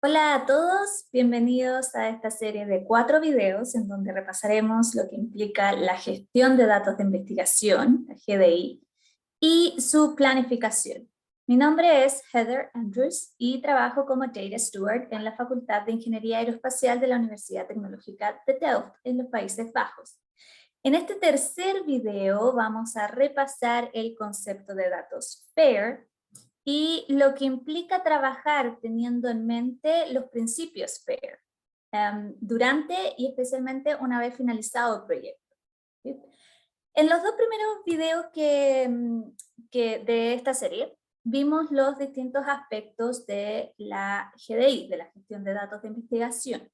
Hola a todos, bienvenidos a esta serie de 4 videos en donde repasaremos lo que implica la gestión de datos de investigación, la GDI, y su planificación. Mi nombre es Heather Andrews y trabajo como Data Steward en la Facultad de Ingeniería Aeroespacial de la Universidad Tecnológica de Delft, en los Países Bajos. En este tercer video vamos a repasar el concepto de datos FAIR, y lo que implica trabajar teniendo en mente los principios FAIR durante y especialmente una vez finalizado el proyecto. ¿Sí? En los dos primeros videos de esta serie vimos los distintos aspectos de la GDI, de la gestión de datos de investigación.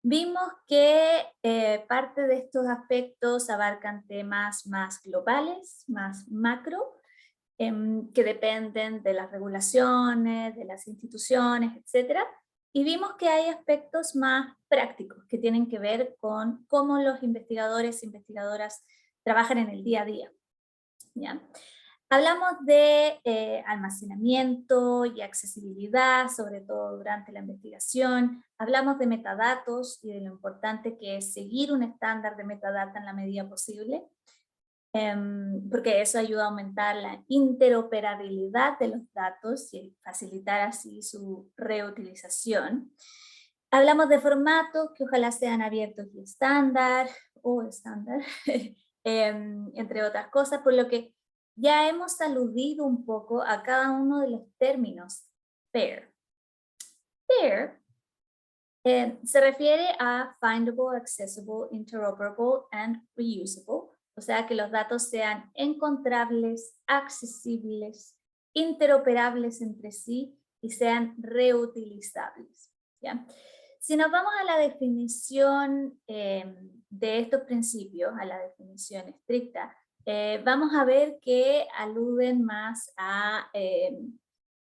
Vimos que parte de estos aspectos abarcan temas más globales, más macro, que dependen de las regulaciones, de las instituciones, etc. Y vimos que hay aspectos más prácticos que tienen que ver con cómo los investigadores e investigadoras trabajan en el día a día. ¿Ya? Hablamos de almacenamiento y accesibilidad, sobre todo durante la investigación. Hablamos de metadatos y de lo importante que es seguir un estándar de metadata en la medida posible, porque eso ayuda a aumentar la interoperabilidad de los datos y facilitar así su reutilización. Hablamos de formatos que ojalá sean abiertos y estándar, entre otras cosas, por lo que ya hemos aludido un poco a cada uno de los términos FAIR. FAIR se refiere a Findable, Accessible, Interoperable and Reusable, o sea que los datos sean encontrables, accesibles, interoperables entre sí y sean reutilizables. ¿Ya? Si nos vamos a la definición de estos principios, a la definición estricta, vamos a ver que aluden más a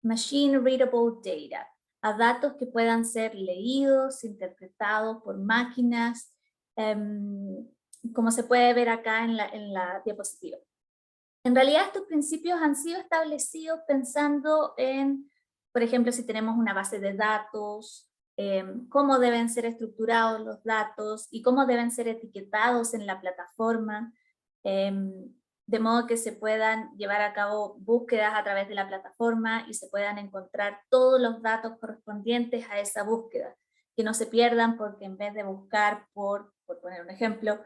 Machine Readable Data, a datos que puedan ser leídos, interpretados por máquinas, como se puede ver acá en la diapositiva. En realidad estos principios han sido establecidos pensando en, por ejemplo, si tenemos una base de datos, cómo deben ser estructurados los datos y cómo deben ser etiquetados en la plataforma, de modo que se puedan llevar a cabo búsquedas a través de la plataforma y se puedan encontrar todos los datos correspondientes a esa búsqueda, que no se pierdan porque en vez de buscar por poner un ejemplo,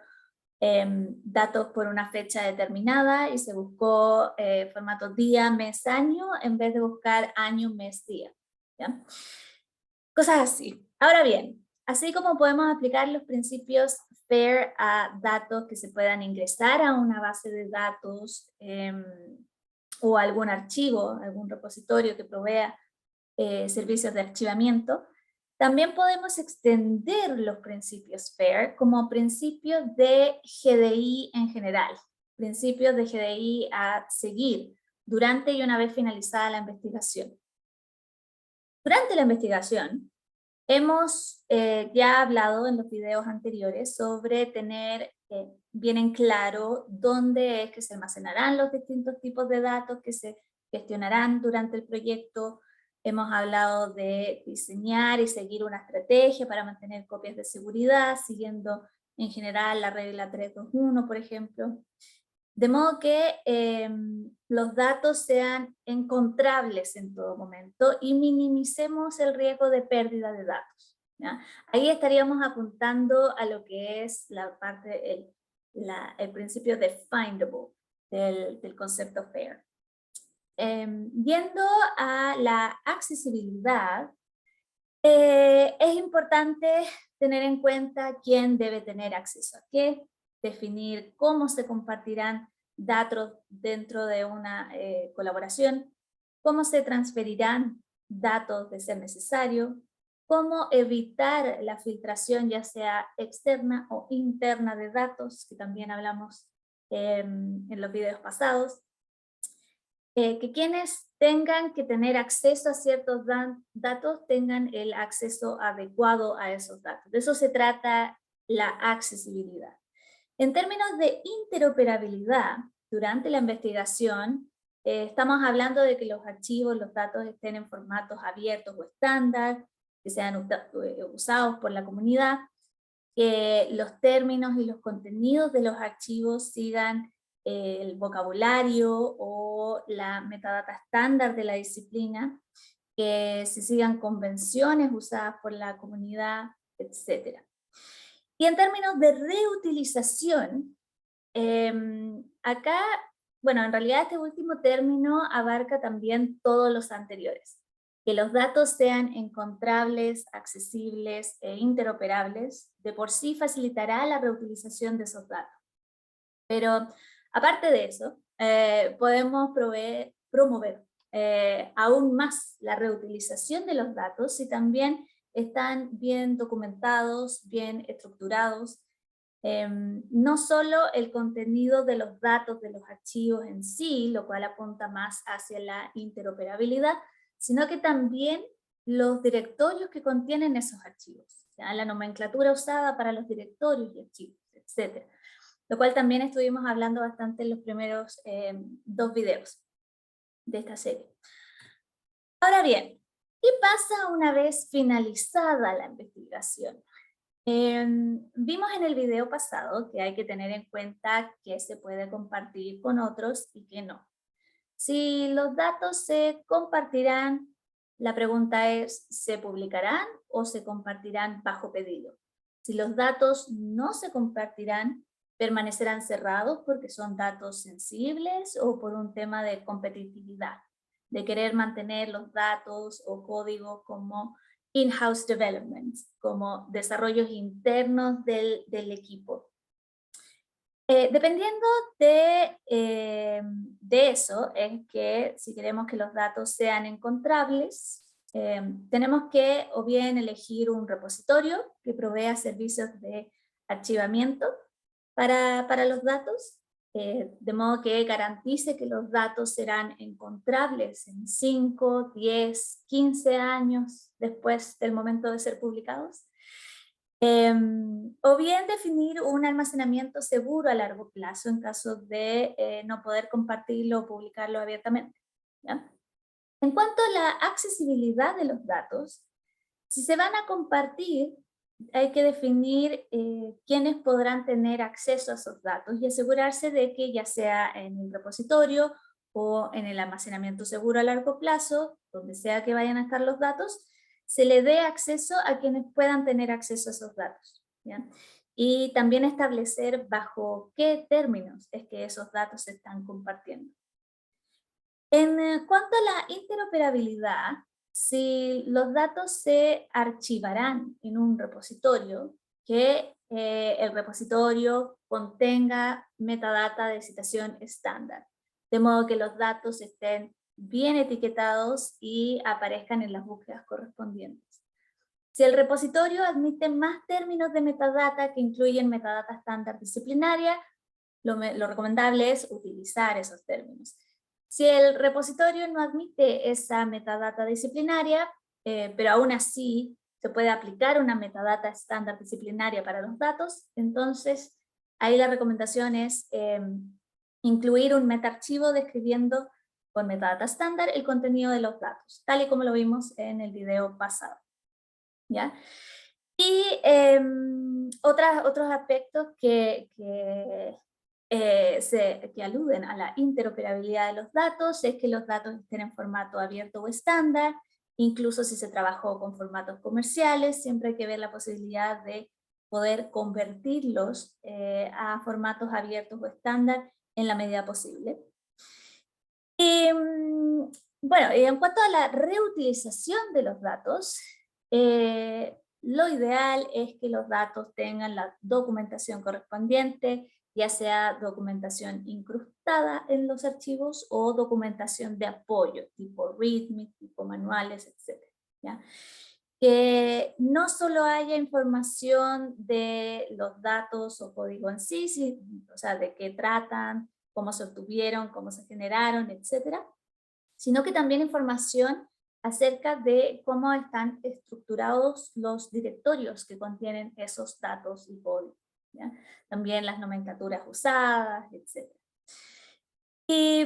datos por una fecha determinada y se buscó formato día, mes, año, en vez de buscar año, mes, día. ¿Ya? Cosas así. Ahora bien, así como podemos aplicar los principios FAIR a datos que se puedan ingresar a una base de datos o algún archivo, algún repositorio que provea servicios de archivamiento, también podemos extender los principios FAIR como principios de GDI en general, principios de GDI a seguir durante y una vez finalizada la investigación. Durante la investigación, hemos ya hablado en los videos anteriores sobre tener bien en claro dónde es que se almacenarán los distintos tipos de datos que se gestionarán durante el proyecto. Hemos hablado de diseñar y seguir una estrategia para mantener copias de seguridad, siguiendo en general la regla 321, por ejemplo. De modo que los datos sean encontrables en todo momento y minimicemos el riesgo de pérdida de datos. ¿Ya? Ahí estaríamos apuntando a lo que es la parte, el principio de findable del concepto FAIR. Yendo a la accesibilidad, es importante tener en cuenta quién debe tener acceso a qué, definir cómo se compartirán datos dentro de una colaboración, cómo se transferirán datos de ser necesario, cómo evitar la filtración ya sea externa o interna de datos, que también hablamos en los videos pasados, que quienes tengan que tener acceso a ciertos datos tengan el acceso adecuado a esos datos. De eso se trata la accesibilidad. En términos de interoperabilidad, durante la investigación, estamos hablando de que los archivos, los datos estén en formatos abiertos o estándar, que sean usados por la comunidad, que los términos y los contenidos de los archivos sigan el vocabulario o la metadata estándar de la disciplina, que se sigan convenciones usadas por la comunidad, etc. Y en términos de reutilización, acá, bueno, en realidad este último término abarca también todos los anteriores. Que los datos sean encontrables, accesibles e interoperables, de por sí facilitará la reutilización de esos datos. Pero aparte de eso, podemos promover aún más la reutilización de los datos si también están bien documentados, bien estructurados. No solo el contenido de los datos de los archivos en sí, lo cual apunta más hacia la interoperabilidad, sino que también los directorios que contienen esos archivos, ¿ya? La nomenclatura usada para los directorios y archivos, etc. Lo cual también estuvimos hablando bastante en los primeros 2 videos de esta serie. Ahora bien, ¿qué pasa una vez finalizada la investigación? Vimos en el video pasado que hay que tener en cuenta que se puede compartir con otros y que no. Si los datos se compartirán, la pregunta es, ¿se publicarán o se compartirán bajo pedido? Si los datos no se compartirán, ¿permanecerán cerrados porque son datos sensibles o por un tema de competitividad, de querer mantener los datos o códigos como in-house development, como desarrollos internos del equipo? Dependiendo de eso, es que si queremos que los datos sean encontrables, tenemos que o bien elegir un repositorio que provea servicios de archivamiento para los datos, de modo que garantice que los datos serán encontrables en 5, 10, 15 años después del momento de ser publicados. O bien definir un almacenamiento seguro a largo plazo en caso de no poder compartirlo o publicarlo abiertamente, ¿ya? En cuanto a la accesibilidad de los datos, si se van a compartir, hay que definir quiénes podrán tener acceso a esos datos y asegurarse de que ya sea en el repositorio o en el almacenamiento seguro a largo plazo, donde sea que vayan a estar los datos, se le dé acceso a quienes puedan tener acceso a esos datos, ¿ya? Y también establecer bajo qué términos es que esos datos se están compartiendo. En cuanto a la interoperabilidad, si los datos se archivarán en un repositorio, que el repositorio contenga metadata de citación estándar, de modo que los datos estén bien etiquetados y aparezcan en las búsquedas correspondientes. Si el repositorio admite más términos de metadata que incluyen metadata estándar disciplinaria, lo recomendable es utilizar esos términos. Si el repositorio no admite esa metadata disciplinaria, pero aún así se puede aplicar una metadata estándar disciplinaria para los datos, entonces ahí la recomendación es incluir un metaarchivo describiendo con metadata estándar el contenido de los datos, tal y como lo vimos en el video pasado, ¿ya? Y otros aspectos que aluden a la interoperabilidad de los datos es que los datos estén en formato abierto o estándar, incluso si se trabajó con formatos comerciales, siempre hay que ver la posibilidad de poder convertirlos a formatos abiertos o estándar en la medida posible. Y, bueno, y en cuanto a la reutilización de los datos, lo ideal es que los datos tengan la documentación correspondiente, ya sea documentación incrustada en los archivos o documentación de apoyo, tipo README, tipo manuales, etc. ¿Ya? Que no solo haya información de los datos o código en sí, o sea, de qué tratan, cómo se obtuvieron, cómo se generaron, etcétera, sino que también información acerca de cómo están estructurados los directorios que contienen esos datos y códigos, ¿ya? También las nomenclaturas usadas, etc. Y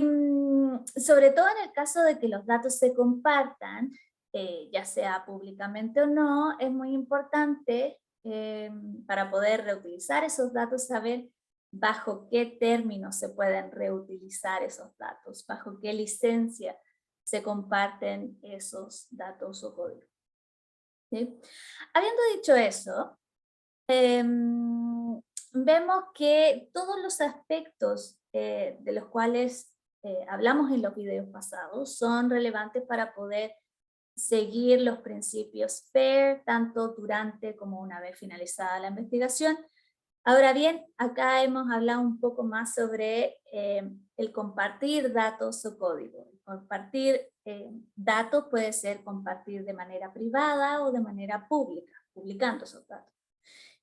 sobre todo en el caso de que los datos se compartan, ya sea públicamente o no, es muy importante para poder reutilizar esos datos, saber bajo qué términos se pueden reutilizar esos datos, bajo qué licencia se comparten esos datos o códigos. ¿Sí? Habiendo dicho eso, vemos que todos los aspectos de los cuales hablamos en los videos pasados son relevantes para poder seguir los principios FAIR, tanto durante como una vez finalizada la investigación. Ahora bien, acá hemos hablado un poco más sobre el compartir datos o código. Compartir datos puede ser compartir de manera privada o de manera pública, publicando esos datos.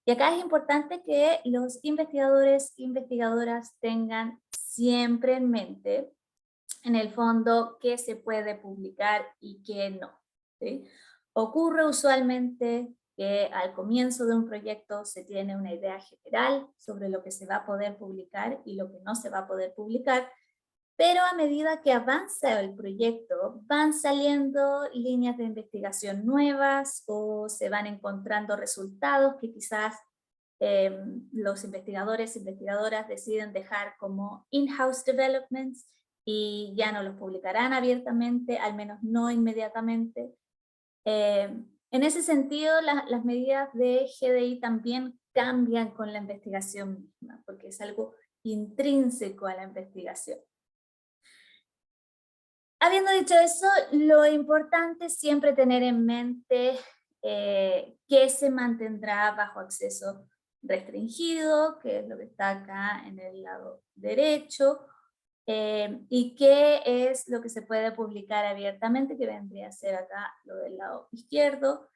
Y acá es importante que los investigadores e investigadoras tengan siempre en mente, en el fondo, qué se puede publicar y qué no. ¿Sí? Ocurre usualmente que al comienzo de un proyecto se tiene una idea general sobre lo que se va a poder publicar y lo que no se va a poder publicar, pero a medida que avanza el proyecto van saliendo líneas de investigación nuevas o se van encontrando resultados que quizás los investigadores e investigadoras deciden dejar como in-house developments y ya no los publicarán abiertamente, al menos no inmediatamente. En ese sentido, las medidas de GDI también cambian con la investigación misma, porque es algo intrínseco a la investigación. Habiendo dicho eso, lo importante es siempre tener en mente que se mantendrá bajo acceso restringido, que es lo que está acá en el lado derecho, y qué es lo que se puede publicar abiertamente, que vendría a ser acá lo del lado izquierdo,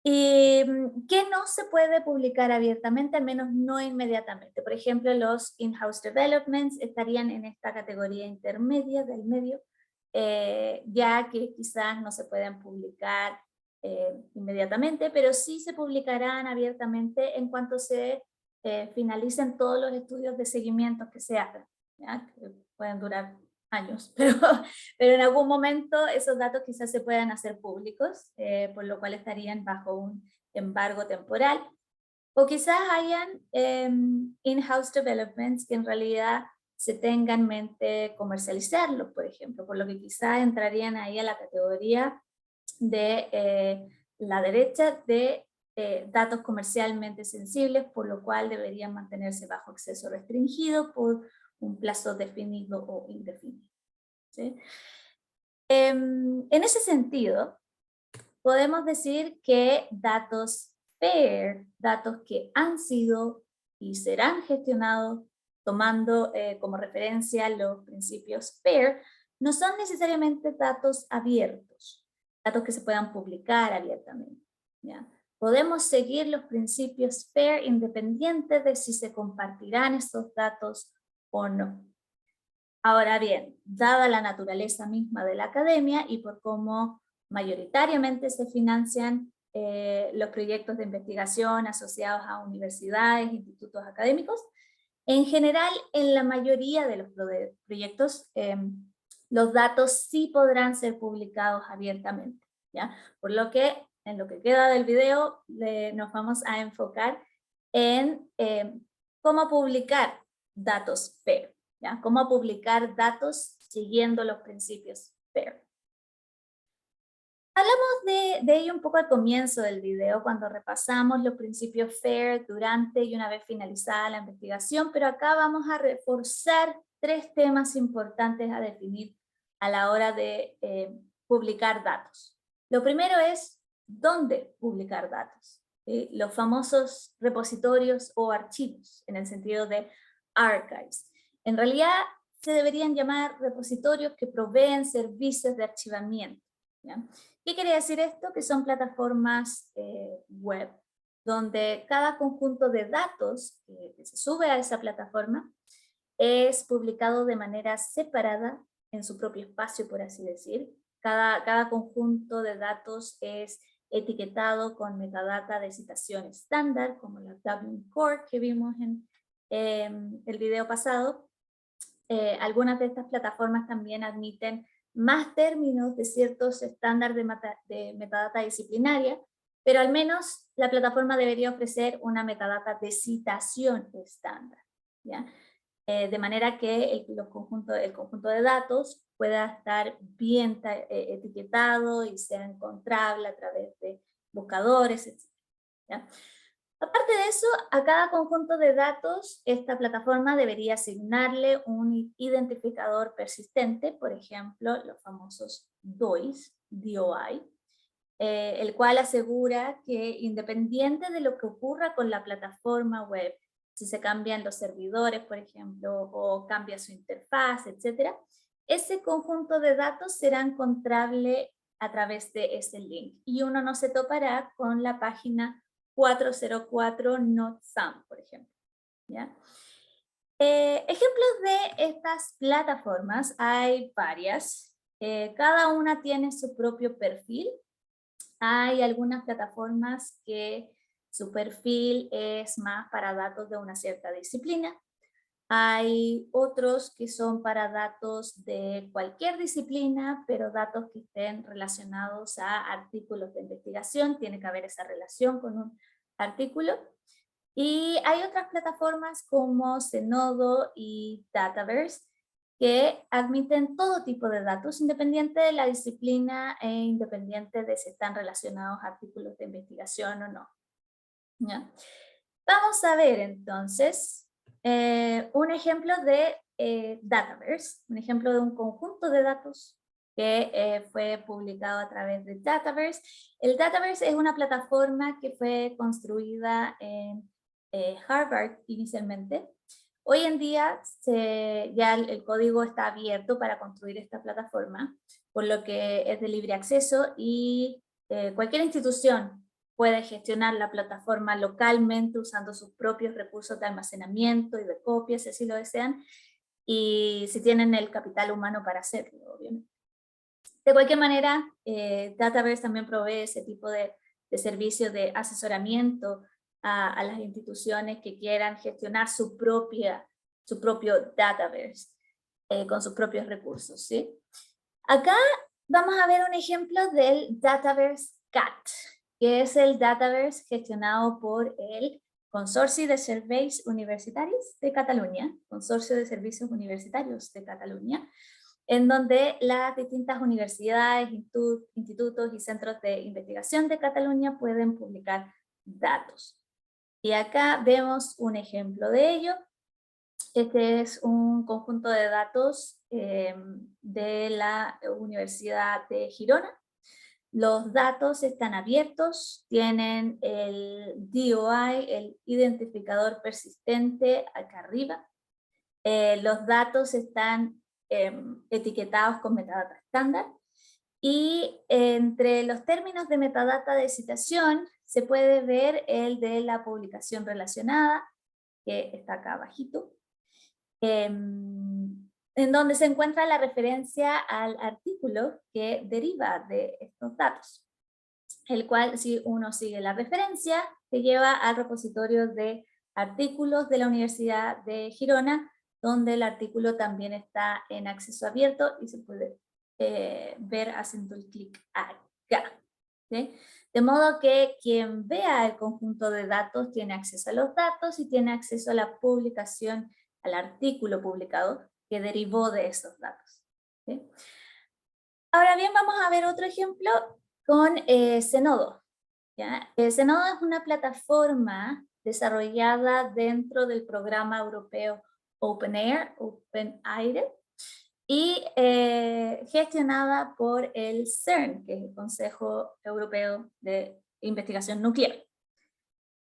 y qué no se puede publicar abiertamente, al menos no inmediatamente. Por ejemplo, los in-house developments estarían en esta categoría intermedia del medio, ya que quizás no se pueden publicar inmediatamente, pero sí se publicarán abiertamente en cuanto se finalicen todos los estudios de seguimiento que se hagan, ¿ya? Que pueden durar años, pero en algún momento esos datos quizás se puedan hacer públicos, por lo cual estarían bajo un embargo temporal, o quizás hayan in-house developments que en realidad se tenga en mente comercializarlos, por ejemplo, por lo que quizás entrarían ahí a la categoría de la derecha de datos comercialmente sensibles, por lo cual deberían mantenerse bajo acceso restringido por un plazo definido o indefinido. ¿Sí? En ese sentido, podemos decir que datos FAIR, datos que han sido y serán gestionados tomando como referencia los principios FAIR, no son necesariamente datos abiertos, datos que se puedan publicar abiertamente. ¿Ya? Podemos seguir los principios FAIR independientes de si se compartirán estos datos o no. Ahora bien, dada la naturaleza misma de la academia y por cómo mayoritariamente se financian los proyectos de investigación asociados a universidades, institutos académicos, en general, en la mayoría de los proyectos, los datos sí podrán ser publicados abiertamente, ¿ya? Por lo que, en lo que queda del video, nos vamos a enfocar en cómo publicar datos FAIR, ¿ya? Cómo publicar datos siguiendo los principios FAIR. Hablamos de ello un poco al comienzo del video, cuando repasamos los principios FAIR durante y una vez finalizada la investigación, pero acá vamos a reforzar 3 temas importantes a definir a la hora de publicar datos. Lo primero es dónde publicar datos. ¿Sí? Los famosos repositorios o archivos, en el sentido de archives. En realidad se deberían llamar repositorios que proveen servicios de archivamiento. ¿Ya? ¿Qué quiere decir esto? Que son plataformas web donde cada conjunto de datos que se sube a esa plataforma es publicado de manera separada en su propio espacio, por así decir. Cada conjunto de datos es etiquetado con metadata de citación estándar, como la Dublin Core que vimos en el video pasado. Algunas de estas plataformas también admiten más términos de ciertos estándares de metadata disciplinaria, pero al menos la plataforma debería ofrecer una metadata de citación estándar, ¿ya? De manera que el conjunto de datos pueda estar bien etiquetado y sea encontrable a través de buscadores, etc. ¿Ya? Aparte de eso, a cada conjunto de datos, esta plataforma debería asignarle un identificador persistente, por ejemplo, los famosos DOIs, DOI, el cual asegura que independiente de lo que ocurra con la plataforma web, si se cambian los servidores, por ejemplo, o cambia su interfaz, etc., ese conjunto de datos será encontrable a través de ese link y uno no se topará con la página 404 not found, por ejemplo. ¿Ya? Ejemplos de estas plataformas hay varias. Cada una tiene su propio perfil. Hay algunas plataformas que su perfil es más para datos de una cierta disciplina. Hay otros que son para datos de cualquier disciplina, pero datos que estén relacionados a artículos de investigación. Tiene que haber esa relación con un artículo. Y hay otras plataformas como Zenodo y Dataverse que admiten todo tipo de datos, independiente de la disciplina e independiente de si están relacionados a artículos de investigación o no. ¿Ya? Vamos a ver entonces un ejemplo de Dataverse, un ejemplo de un conjunto de datos que fue publicado a través de Dataverse. El Dataverse es una plataforma que fue construida en Harvard inicialmente. Hoy en día ya el código está abierto para construir esta plataforma, por lo que es de libre acceso y cualquier institución puede gestionar la plataforma localmente usando sus propios recursos de almacenamiento y de copias, si así lo desean, y si tienen el capital humano para hacerlo, obviamente. De cualquier manera, Dataverse también provee ese tipo de servicios de asesoramiento a las instituciones que quieran gestionar su propio Dataverse con sus propios recursos, ¿sí? Acá vamos a ver un ejemplo del Dataverse CAT, que es el Dataverse gestionado por el Consorcio de Serveis Universitaris de Cataluña, Consorcio de Servicios Universitarios de Cataluña, en donde las distintas universidades, institutos y centros de investigación de Cataluña pueden publicar datos. Y acá vemos un ejemplo de ello. Este es un conjunto de datos de la Universidad de Girona. Los datos están abiertos, tienen el DOI, el identificador persistente, acá arriba. Los datos están etiquetados con metadata estándar. Y entre los términos de metadata de citación se puede ver el de la publicación relacionada, que está acá abajito, en donde se encuentra la referencia al artículo que deriva de estos datos, el cual, si uno sigue la referencia, te lleva al repositorio de artículos de la Universidad de Girona, donde el artículo también está en acceso abierto y se puede ver haciendo el clic acá. ¿Sí? De modo que quien vea el conjunto de datos tiene acceso a los datos y tiene acceso a la publicación, al artículo publicado que derivó de esos datos. ¿Sí? Ahora bien, vamos a ver otro ejemplo con Zenodo. ¿Ya? Zenodo es una plataforma desarrollada dentro del programa europeo OpenAIRE, y gestionada por el CERN, que es el Consejo Europeo de Investigación Nuclear.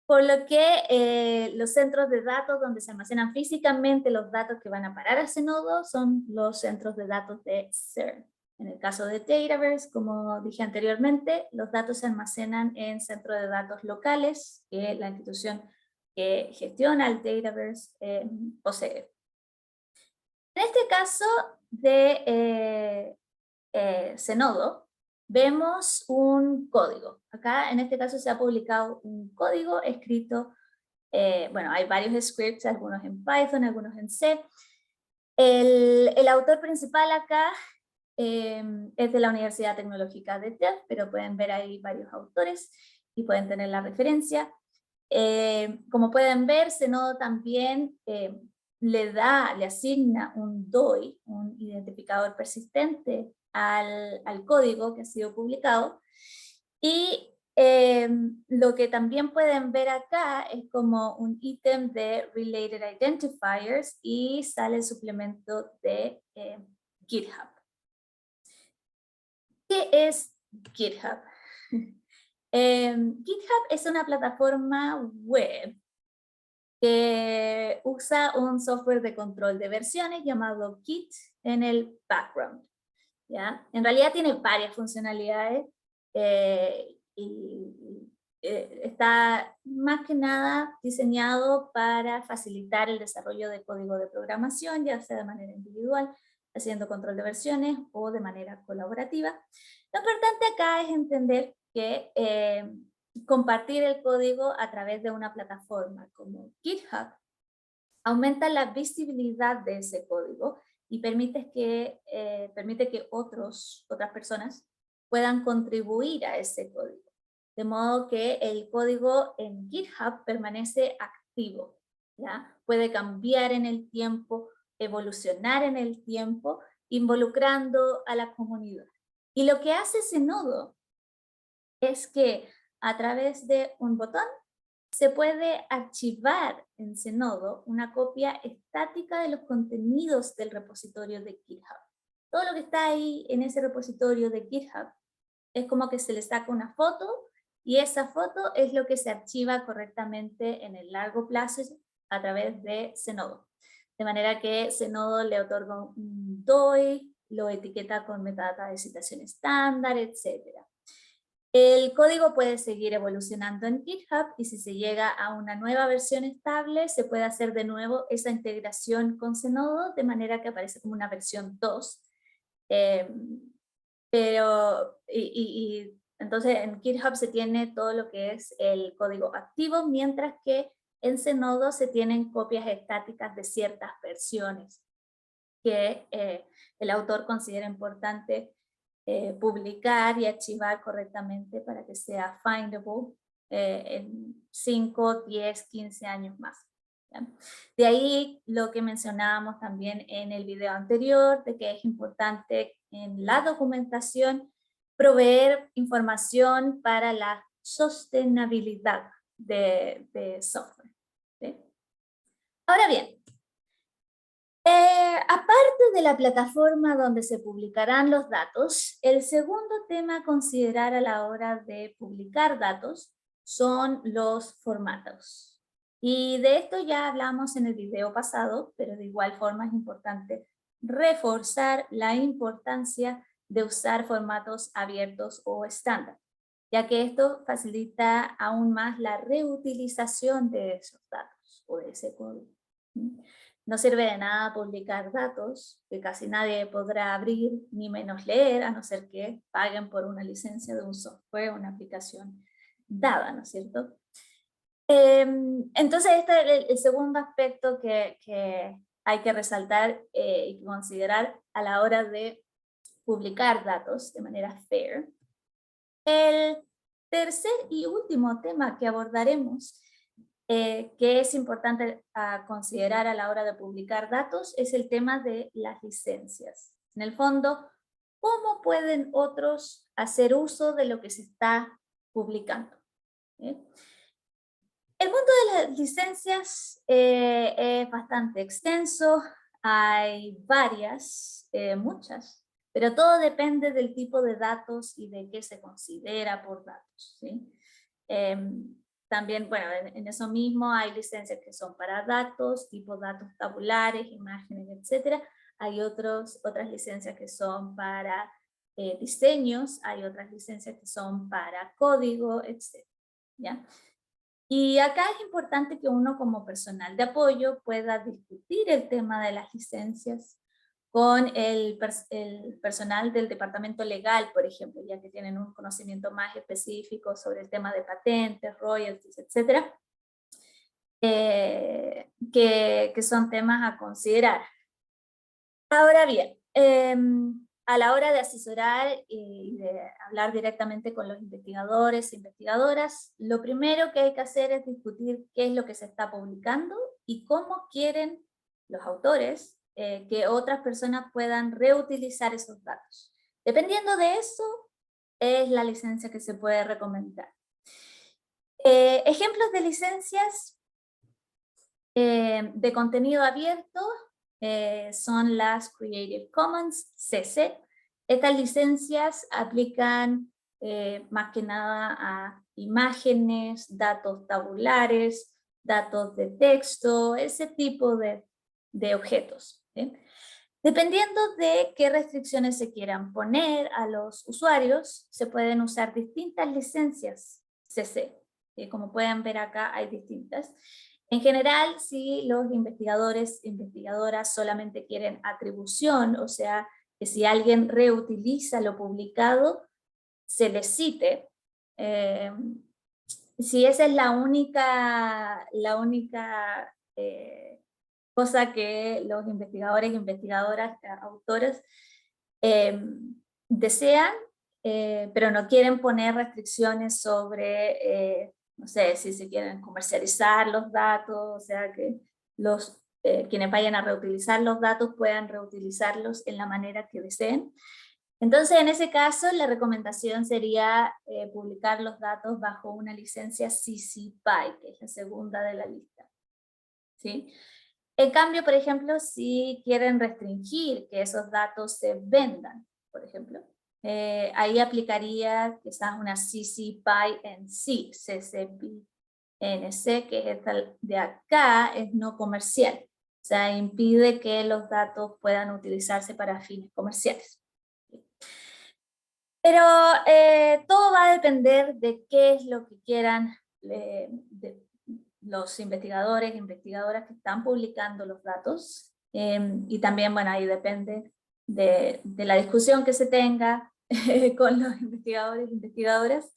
Por lo que los centros de datos donde se almacenan físicamente los datos que van a parar a ese nodo son los centros de datos de CERN. En el caso de Dataverse, como dije anteriormente, los datos se almacenan en centros de datos locales que la institución que gestiona el Dataverse posee. En este caso de Zenodo, vemos un código. Acá en este caso se ha publicado un código escrito, bueno, hay varios scripts, algunos en Python, algunos en C. El autor principal acá es de la Universidad Tecnológica de Delft, pero pueden ver ahí varios autores y pueden tener la referencia. Como pueden ver, Zenodo también le asigna un DOI, un identificador persistente al código que ha sido publicado. Y lo que también pueden ver acá es como un ítem de Related Identifiers y sale el suplemento de GitHub. ¿Qué es GitHub? GitHub es una plataforma web que usa un software de control de versiones llamado Git en el background, ¿ya? En realidad tiene varias funcionalidades está más que nada diseñado para facilitar el desarrollo de código de programación, ya sea de manera individual, haciendo control de versiones o de manera colaborativa. Lo importante acá es entender que compartir el código a través de una plataforma como GitHub aumenta la visibilidad de ese código y permite que otras personas puedan contribuir a ese código. De modo que el código en GitHub permanece activo, ¿ya? Puede cambiar en el tiempo, evolucionar en el tiempo, involucrando a la comunidad. Y lo que hace Zenodo es que a través de un botón se puede archivar en Zenodo una copia estática de los contenidos del repositorio de GitHub. Todo lo que está ahí en ese repositorio de GitHub es como que se le saca una foto y esa foto es lo que se archiva correctamente en el largo plazo a través de Zenodo. De manera que Zenodo le otorga un DOI, lo etiqueta con metadata de citación estándar, etc. El código puede seguir evolucionando en GitHub y si se llega a una nueva versión estable, se puede hacer de nuevo esa integración con Zenodo de manera que aparece como una versión 2. Entonces en GitHub se tiene todo lo que es el código activo, mientras que en Zenodo se tienen copias estáticas de ciertas versiones que el autor considera importante publicar y archivar correctamente para que sea findable en 5, 10, 15 años más. ¿Ya? De ahí lo que mencionábamos también en el video anterior, de que es importante en la documentación proveer información para la sostenibilidad de software. ¿Sí? Ahora bien, aparte de la plataforma donde se publicarán los datos, el segundo tema a considerar a la hora de publicar datos son los formatos. Y de esto ya hablamos en el video pasado, pero de igual forma es importante reforzar la importancia de usar formatos abiertos o estándar, ya que esto facilita aún más la reutilización de esos datos o de ese código. No sirve de nada publicar datos que casi nadie podrá abrir ni menos leer, a no ser que paguen por una licencia de un software o una aplicación dada, ¿no es cierto? Entonces este es el segundo aspecto que hay que resaltar y considerar a la hora de publicar datos de manera fair. El tercer y último tema que abordaremos que es importante considerar a la hora de publicar datos es el tema de las licencias. En el fondo, ¿cómo pueden otros hacer uso de lo que se está publicando? El mundo de las licencias es bastante extenso, hay varias, muchas, pero todo depende del tipo de datos y de qué se considera por datos, ¿sí? También, bueno, en eso mismo hay licencias que son para datos, tipo datos tabulares, imágenes, etc. Hay otras licencias que son para diseños, hay otras licencias que son para código, etc. ¿Ya? Y acá es importante que uno como personal de apoyo pueda discutir el tema de las licencias con el personal del departamento legal, por ejemplo, ya que tienen un conocimiento más específico sobre el tema de patentes, royalties, etc., que son temas a considerar. Ahora bien, a la hora de asesorar y de hablar directamente con los investigadores e investigadoras, lo primero que hay que hacer es discutir qué es lo que se está publicando y cómo quieren los autores que otras personas puedan reutilizar esos datos. Dependiendo de eso, es la licencia que se puede recomendar. Ejemplos de licencias de contenido abierto son las Creative Commons, CC. Estas licencias aplican más que nada a imágenes, datos tabulares, datos de texto, ese tipo de objetos. ¿Sí? Dependiendo de qué restricciones se quieran poner a los usuarios, se pueden usar distintas licencias CC. Como pueden ver acá hay distintas. En general, si los investigadores e investigadoras solamente quieren atribución, o sea, que si alguien reutiliza lo publicado, se les cite. Si esa es la única cosa que los investigadores e investigadoras, autores, desean, pero no quieren poner restricciones sobre, no sé, si se quieren comercializar los datos, o sea, que quienes vayan a reutilizar los datos puedan reutilizarlos en la manera que deseen. Entonces, en ese caso, la recomendación sería publicar los datos bajo una licencia CC BY, que es la segunda de la lista. ¿Sí? En cambio, por ejemplo, si quieren restringir que esos datos se vendan, por ejemplo, ahí aplicaría quizás una CC BY NC, CC BY NC, que es esta de acá, es no comercial. O sea, impide que los datos puedan utilizarse para fines comerciales. Pero todo va a depender de qué es lo que quieran los investigadores e investigadoras que están publicando los datos. Y también, bueno, ahí depende de la discusión que se tenga con los investigadores e investigadoras.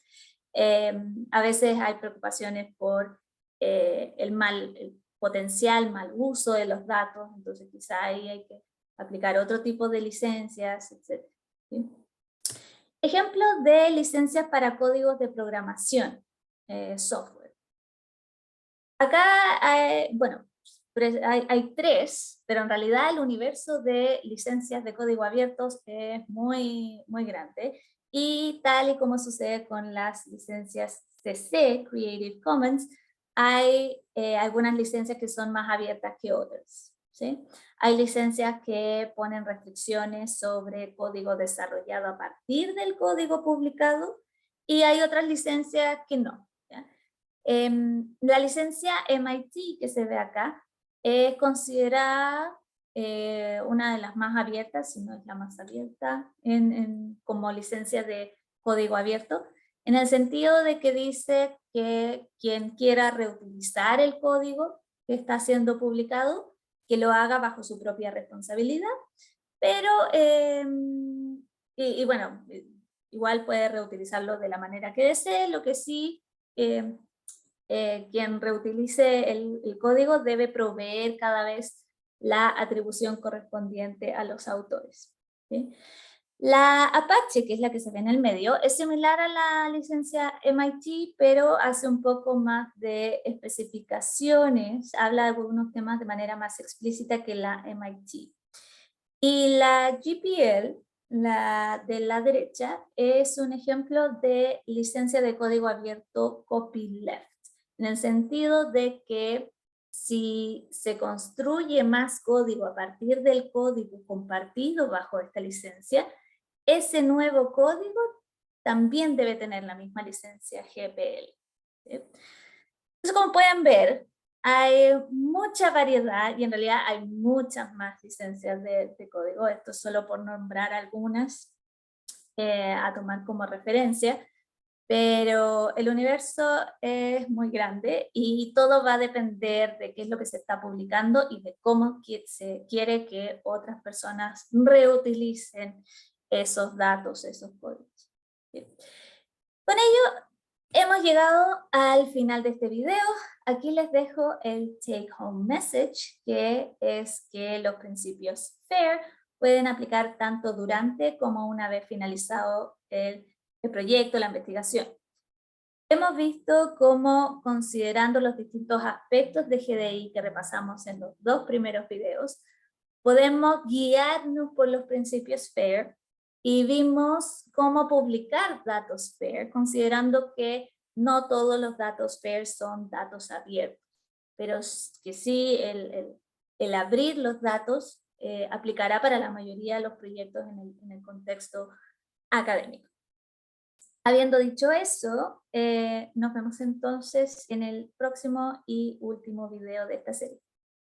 A veces hay preocupaciones por el potencial mal uso de los datos, entonces quizá ahí hay que aplicar otro tipo de licencias, etc. ¿Sí? Ejemplo de licencias para códigos de programación, software. Acá, bueno, hay tres, pero en realidad el universo de licencias de código abiertos es muy, muy grande. Y tal y como sucede con las licencias CC, Creative Commons, hay algunas licencias que son más abiertas que otras. ¿Sí? Hay licencias que ponen restricciones sobre código desarrollado a partir del código publicado y hay otras licencias que no. ¿Ya? La licencia MIT que se ve acá es considerada una de las más abiertas, si no es la más abierta, como licencia de código abierto, en el sentido de que dice que quien quiera reutilizar el código que está siendo publicado, que lo haga bajo su propia responsabilidad, pero, y bueno, igual puede reutilizarlo de la manera que desee, lo que sí, quien reutilice el código debe proveer cada vez la atribución correspondiente a los autores. ¿Sí? La Apache, que es la que se ve en el medio, es similar a la licencia MIT, pero hace un poco más de especificaciones, habla de algunos temas de manera más explícita que la MIT. Y la GPL, la de la derecha, es un ejemplo de licencia de código abierto copyleft, en el sentido de que si se construye más código a partir del código compartido bajo esta licencia, ese nuevo código también debe tener la misma licencia GPL. ¿Sí? Entonces, como pueden ver, hay mucha variedad y en realidad hay muchas más licencias de código. Esto solo por nombrar algunas a tomar como referencia, pero el universo es muy grande y todo va a depender de qué es lo que se está publicando y de cómo se quiere que otras personas reutilicen esos datos, esos códigos. Bien. Con ello hemos llegado al final de este video. Aquí les dejo el take home message, que es que los principios FAIR pueden aplicar tanto durante como una vez finalizado el proyecto, la investigación. Hemos visto cómo, considerando los distintos aspectos de GDI que repasamos en los 2 primeros videos, podemos guiarnos por los principios FAIR y vimos cómo publicar datos FAIR, considerando que no todos los datos FAIR son datos abiertos, pero que sí el abrir los datos aplicará para la mayoría de los proyectos en el contexto académico. Habiendo dicho eso, nos vemos entonces en el próximo y último video de esta serie.